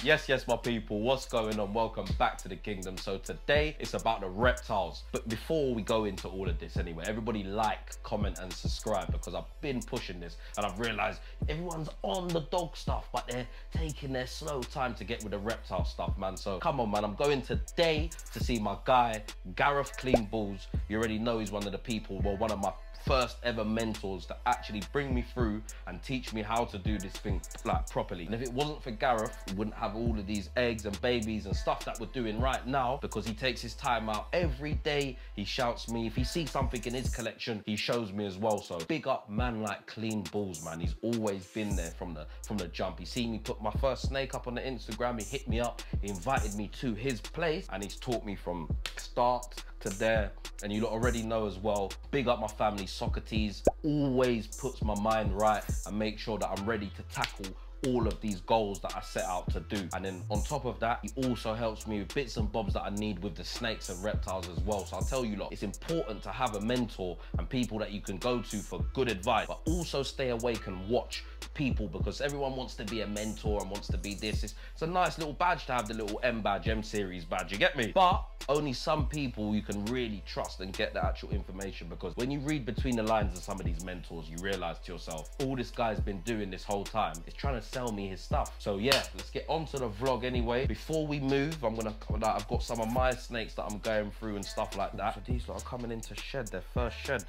Yes, my people, what's going on? Welcome back to the kingdom. So today it's about the reptiles. But before we go into all of this anyway, everybody like, comment and subscribe, because I've been pushing this and I've realized everyone's on the dog stuff, but they're taking their slow time to get with the reptile stuff, man. So come on, man. I'm going today to see my guy, Gareth Clean Bulls. You already know he's one of the people, well, one of my first ever mentors to actually bring me through and teach me how to do this thing like properly. And if it wasn't for Gareth, we wouldn't have all of these eggs and babies and stuff that we're doing right now, because he takes his time out every day. He shouts me. If he sees something in his collection, he shows me as well. So big up man like Clean Bulls, man. He's always been there from the jump. He seen me put my first snake up on the Instagram. He hit me up. He invited me to his place and he's taught me from start to there. And you lot already know as well, big up my family. Socrates always puts my mind right and make sure that I'm ready to tackle all of these goals that I set out to do. And then on top of that, he also helps me with bits and bobs that I need with the snakes and reptiles as well. So I'll tell you lot, it's important to have a mentor and people that you can go to for good advice, but also stay awake and watch people, because everyone wants to be a mentor and wants to be this. It's a nice little badge to have, the little M badge, M series badge, you get me? But only some people you can really trust and get the actual information, because when you read between the lines of some of these mentors, you realize to yourself, all this guy's been doing this whole time is trying to sell me his stuff. So yeah, let's get onto the vlog anyway. Before we move, I've got some of my snakes that I'm going through and stuff like that. So these lot are coming into shed, their first shed.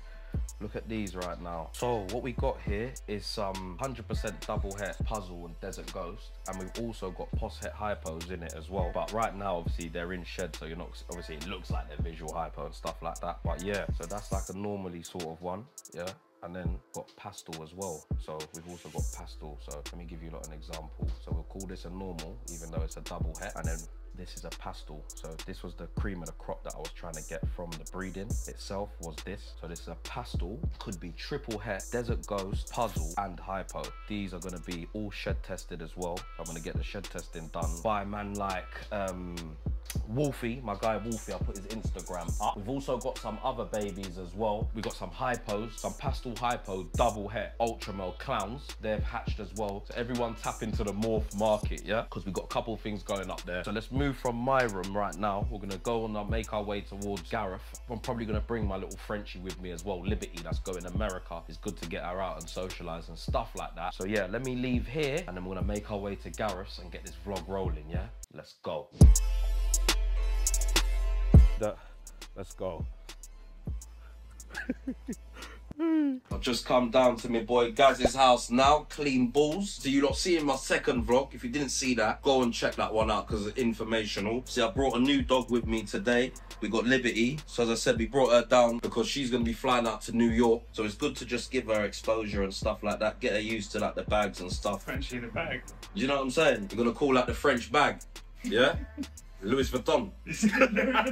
Look at these right now. So what we got here is some 100% double het puzzle and desert ghost, and we've also got post het hypos in it as well. But right now, obviously, they're in shed, so you're not, obviously it looks like they're visual hypo and stuff like that. But yeah, so that's like a normally sort of one, yeah. And then got Pastel as well. So we've also got Pastel. So let me give you an example. So we'll call this a normal, even though it's a double het, and then this is a Pastel. So this was the cream of the crop that I was trying to get from the breeding itself, was this. So this is a Pastel, could be triple het, desert ghost, puzzle and hypo. These are going to be all shed tested as well. I'm going to get the shed testing done by a man like Wolfie, my guy Wolfie. I'll put his Instagram up. We've also got some other babies as well. We've got some hypos, some Pastel hypo, double het, ultra male clowns. They've hatched as well. So everyone tap into the morph market, yeah? Because we've got a couple of things going up there. So let's move from my room right now. We're gonna go and make our way towards Gareth. I'm probably gonna bring my little Frenchie with me as well, Liberty, that's going to America. It's good to get her out and socialize and stuff like that. So yeah, let me leave here and then we're gonna make our way to Gareth's and get this vlog rolling, yeah? Let's go. Let's go. I've just come down to my boy Gaz's house now, Clean Bulls. So you lot seeing my second vlog. If you didn't see that, go and check that one out because it's informational. See, I brought a new dog with me today. We got Liberty. So as I said, we brought her down because she's going to be flying out to New York. So it's good to just give her exposure and stuff like that. Get her used to like the bags and stuff. Frenchie in a bag. Do you know what I'm saying? You're going to call that the French bag. Yeah? Louis Vuitton.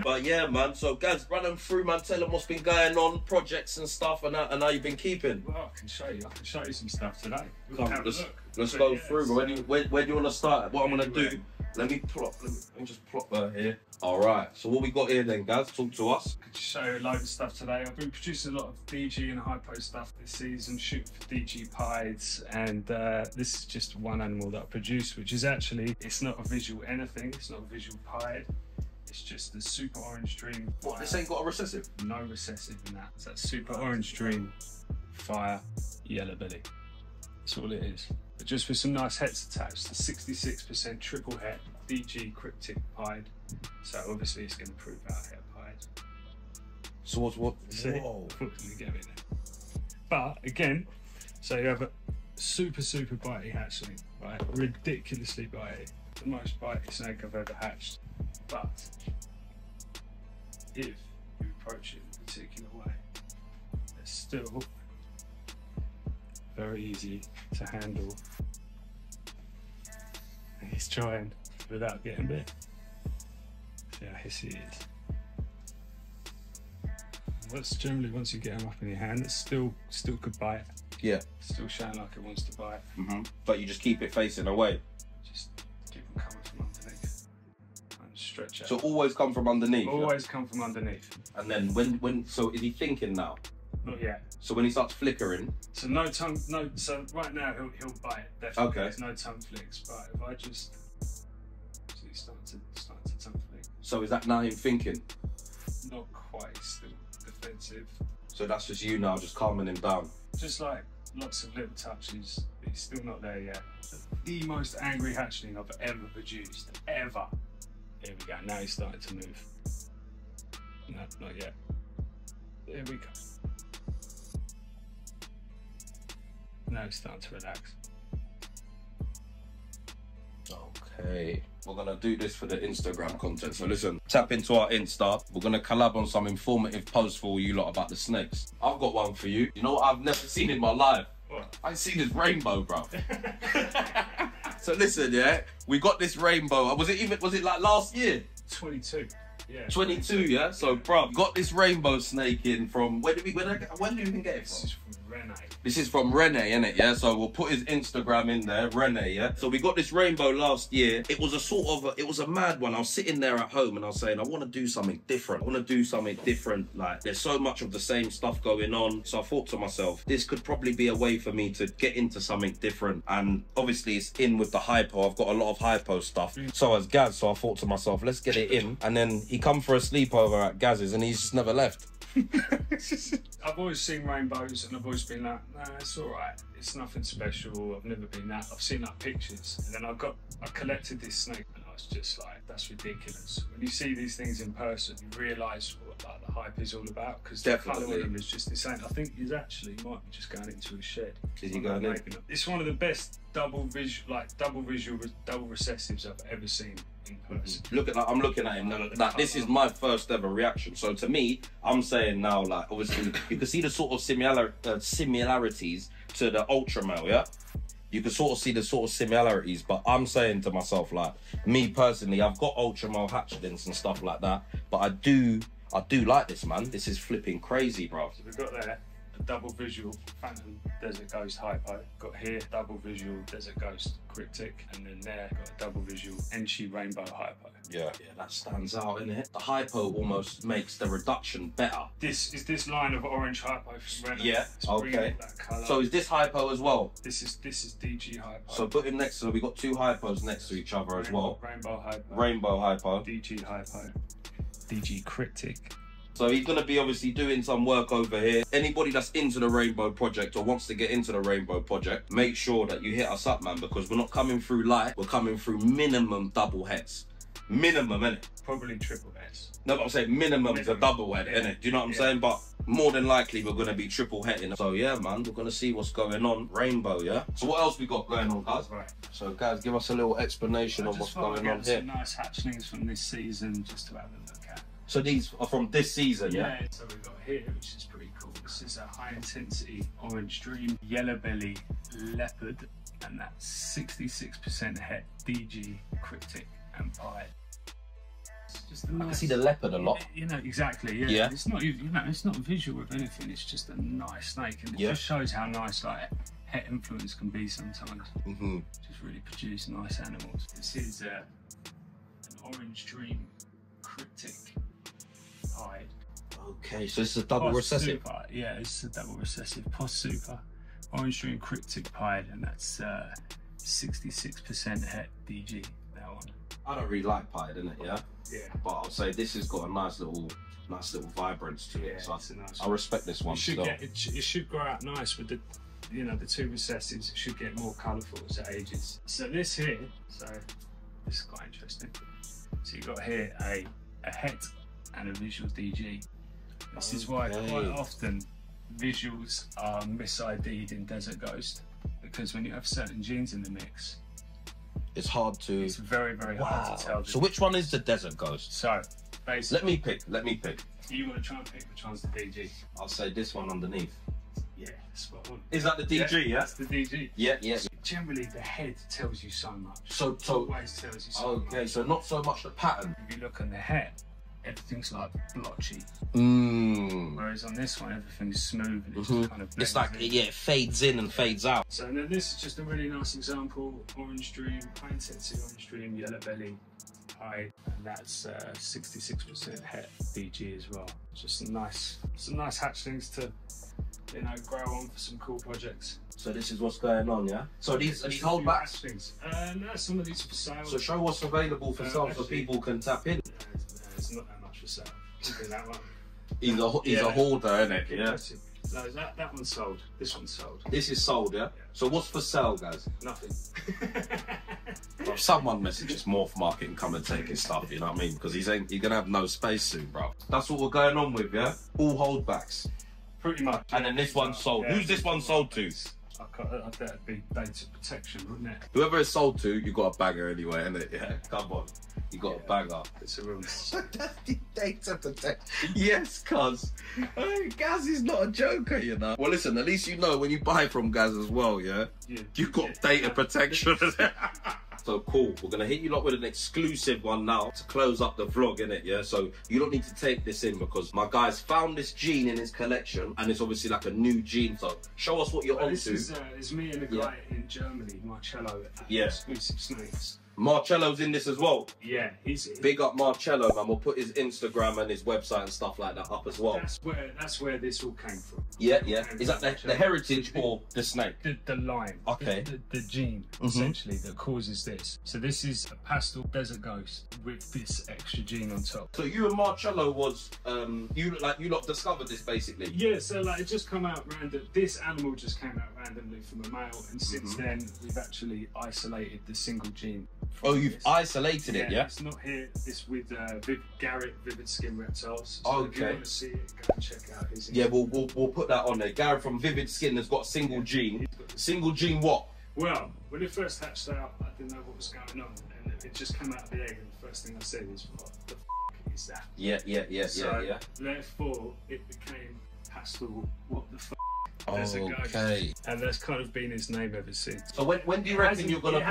But yeah, man, so Gaz, run them through, man, tell them what's been going on, projects and stuff, and how you've been keeping. Well, I can show you some stuff today. Let's go through, but where do you want to start? What I'm going to do, let me just plop her here. All right, so what we got here then, Gaz? Talk to us. I could show you a load of stuff today. I've been producing a lot of DG and hypo stuff this season, shooting for DG pieds, and this is just one animal that I produced, which is actually, it's not a visual anything, it's not a visual pied, it's just the super orange dream. What, this ain't got a recessive? No recessive in that. It's that super orange dream, fire, yellow belly. That's all it is. But just with some nice hets attached, the 66% triple het, DG cryptic pied. So obviously it's going to prove out het pied. So what? See, whoa. Unfortunately get it there. But again, so you have a super bitey hatchling, right? Ridiculously bitey. The most bitey snake I've ever hatched. But if you approach it in a particular way, it's still very easy to handle. And he's trying without getting bit. See how hissy he is. That's generally, once you get him up in your hand, it still could bite. Yeah. Still showing like it wants to bite. But you just keep it facing away. Just keep them coming from underneath and stretch out. So always come from underneath. Always come from underneath. And then when so is he thinking now? Not yet. So when he starts flickering. So no tongue, no. So right now he'll bite definitely. Okay. There's no tongue flicks, but if I just So is that now him thinking? Not quite, still defensive. So that's just you now, just calming him down. Just like lots of little touches, but he's still not there yet. The most angry hatchling I've ever produced, ever. Here we go, now he's starting to move. No, not yet. There we go. Now he's starting to relax. Okay. We're gonna do this for the Instagram content. So listen, tap into our Insta. We're gonna collab on some informative posts for all you lot about the snakes. I've got one for you. You know what I've never seen in my life? What? I ain't seen this rainbow, bro. So listen, yeah, we got this rainbow. Was it like last year? 22. Yeah. 22, yeah? So, bro, got this rainbow snake in from, when did we even get it This from? is from Rene. This is from Rene, innit, yeah? So we'll put his Instagram in there, Rene, yeah? So we got this rainbow last year. It was it was a mad one. I was sitting there at home and I was saying, I want to do something different. I want to do something different. Like, there's so much of the same stuff going on. So I thought to myself, this could probably be a way for me to get into something different. And obviously it's in with the hypo. I've got a lot of hypo stuff. So has Gaz. So I thought to myself, let's get it in. And then he come for a sleepover at Gaz's and he's just never left. I've always seen rainbows and I've always been like, nah, it's all right. It's nothing special. I've never been that. I've seen like pictures, and then I collected this snake, and I was just like, that's ridiculous. When you see these things in person, you realise what like the hype is all about, because the colour on him is just insane. I think he's actually might be just going into a shed. Is he going in? It's one of the best double recessives I've ever seen in person. Look at that, I'm looking at him now. Like, this is my first ever reaction. So to me, I'm saying now, like, obviously, you can see the sort of similarities to the ultra male, yeah? You can sort of see the sort of similarities, but I'm saying to myself, like, me personally, I've got ultra male hatchlings and stuff like that, but I do like this, man. This is flipping crazy, bro. So we've got there a double visual Phantom Desert Ghost hypo. Got here double visual Desert Ghost Cryptic, and then there got a double visual Frenchie Rainbow hypo. Yeah, that stands out, innit? The hypo almost makes the reduction better. This is this line of orange hypo from Rene. Yeah, it's okay. That colour. So is this hypo as well? This is DG hypo. So put him next to, we got two hypos next to each other as well. Rainbow hypo. Rainbow hypo. DG hypo. DG Cryptic. So he's going to be obviously doing some work over here. Anybody that's into the Rainbow Project or wants to get into the Rainbow Project, make sure that you hit us up, man, because we're not coming through light. We're coming through minimum double heads. Minimum, innit? Probably triple heads. No, but I'm saying minimum is a double head, innit? Do you know what I'm saying? But more than likely, we're going to be triple heading. So yeah, man, we're going to see what's going on. Rainbow, yeah? So what else we got going on, guys? Right. So guys, give us a little explanation on what's going on here. Some nice hatchlings from this season just to have a look at. So these are from this season, yeah? Yeah, so we've got here, which is pretty cool. This is a high intensity orange dream, yellow belly leopard, and that's 66% het, DG, cryptic, and pie. It's just a nice, I can see the leopard a lot. You know, exactly, yeah. Yeah. It's not, you know, it's not visual with anything, it's just a nice snake, and it just shows how nice, like, het influence can be sometimes. Just really produce nice animals. This is an orange dream, cryptic, pied. Okay, so this is a double recessive. Super. Yeah, it's a double recessive. Post super, orange dream cryptic pied, and that's 66% het DG. That one. I don't really like pied, innit? Yeah. Yeah. But I'll say this has got a nice little vibrance to it. Yeah, So it's a nice I respect this one still. it should grow out nice with the, you know, the two recessives. It should get more colourful as it ages. So this here, this is quite interesting. So you've got here a het and a visual DG. This is why quite often visuals are misid'd in Desert Ghost, because when you have certain genes in the mix, It's hard to. it's very, very hard to tell. So which one is the Desert Ghost? So basically, Let me pick. you want to try and pick which one's the DG. I'll say this one underneath. Yeah, spot on. Is that the DG? Yeah. That's the DG. Yeah, yeah. Generally, the head tells you so much. So Always tells you so much. okay, so not so much the pattern. If you look on the head, everything's like blotchy. Whereas on this one, everything's smooth and it's just kind of It's like blends in. it fades in and fades out. So then this is just a really nice example. Orange Dream, high intensity Orange Dream, yellow belly, high, and that's 66% het DG as well. Just some nice hatchlings to, you know, grow on for some cool projects. So this is what's going on, yeah? So these holdbacks? No, some of these are for sale. So show what's available for sale so people can tap in. There's not that much for sale. Look at that one. He's a hoarder, isn't it? Yeah. No, that one's sold. This one's sold. This is sold, yeah? So what's for sale, guys? Nothing. Well, someone messages Morph Market and come and take his stuff, you know what I mean? Because he's gonna have no space soon, bro. That's what we're going on with, yeah? All holdbacks. Pretty much. And then this one's sold. Yeah. Who's this one sold to? I bet it'd be data protection, wouldn't it? Whoever it's sold to, you got a banger anyway, innit? Yeah, come on. You got a banger. It's a real... Data protection. Yes, cuz. Gaz is not a joker, you know. Well, listen, at least you know when you buy from Gaz as well, yeah? You got data protection. So cool, we're gonna hit you lot with an exclusive one now to close up the vlog, innit, yeah? So you don't need to take this in because my guy's found this gene in his collection and it's obviously like a new gene, so show us what you're onto. This is me and a guy in Germany, Marcello, at Exclusive Snakes. Marcello's in this as well. Yeah, he's big up Marcello, man. We'll put his Instagram and his website and stuff like that up as well. That's where this all came from. Yeah. Is that the heritage or the snake? The line. Okay. The gene essentially that causes this. So this is a Pastel desert ghost with this extra gene on top. So you and Marcello was you lot discovered this basically. Yeah. So like it just come out random. This animal just came out randomly from a male, and since then we've actually isolated the single gene. Oh, you've isolated it, yeah? It's not here. It's with Gareth, Vivid Skin Reptiles. So okay. If you want to see it, go and check out his. Yeah, we'll put that on there. Gareth from Vivid Skin has got a single gene. Single gene what? Well, when it first hatched out, I didn't know what was going on, and it just came out of the egg, and the first thing I said is, "What the f is that?" Yeah. So therefore, it became Pastel. What the f? Okay. And that's kind of been his name ever since. So when do you reckon you're gonna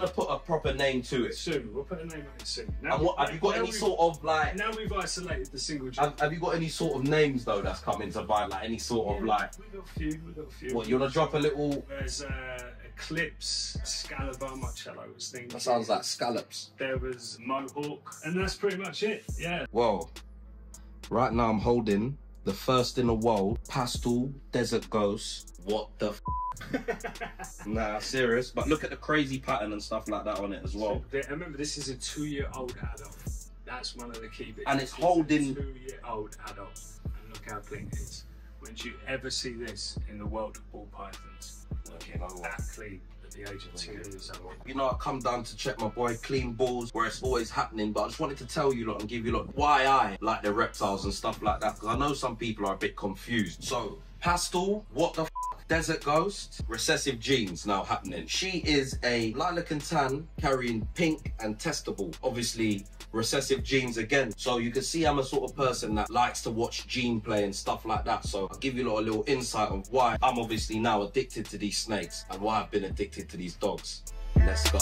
put a proper name to it? Soon, we'll put a name on it soon. Now, and what have you got any sort of like? Now we've isolated the single gene. Have you got any sort of names though that's coming to mind? Like any sort of like? We got a few. What you wanna drop a little? There's Eclipse, Excalibur, Marcello was thinking. That sounds like scallops. There was Mohawk, and that's pretty much it. Yeah. Well, right now I'm holding the first in the world Pastel desert ghost. What the f? Nah, serious. But look at the crazy pattern and stuff like that on it as well. I remember this is a 2-year-old adult. That's one of the key bits. And it's holding 2-year-old adult. And look how clean it is. When do you ever see this in the world of ball pythons? Looking that clean at the age of 2 years old. You know, I come down to check my boy Clean Balls, where it's always happening, but I just wanted to tell you lot and give you lot why I like the reptiles and stuff like that, because I know some people are a bit confused. So, Pastel, what the f? Desert Ghost, recessive genes now happening. She is a lilac and tan carrying pink and testable. Obviously, recessive genes again. So you can see I'm a sort of person that likes to watch gene play and stuff like that. So I'll give you a little insight of why I'm obviously now addicted to these snakes and why I've been addicted to these dogs. Let's go.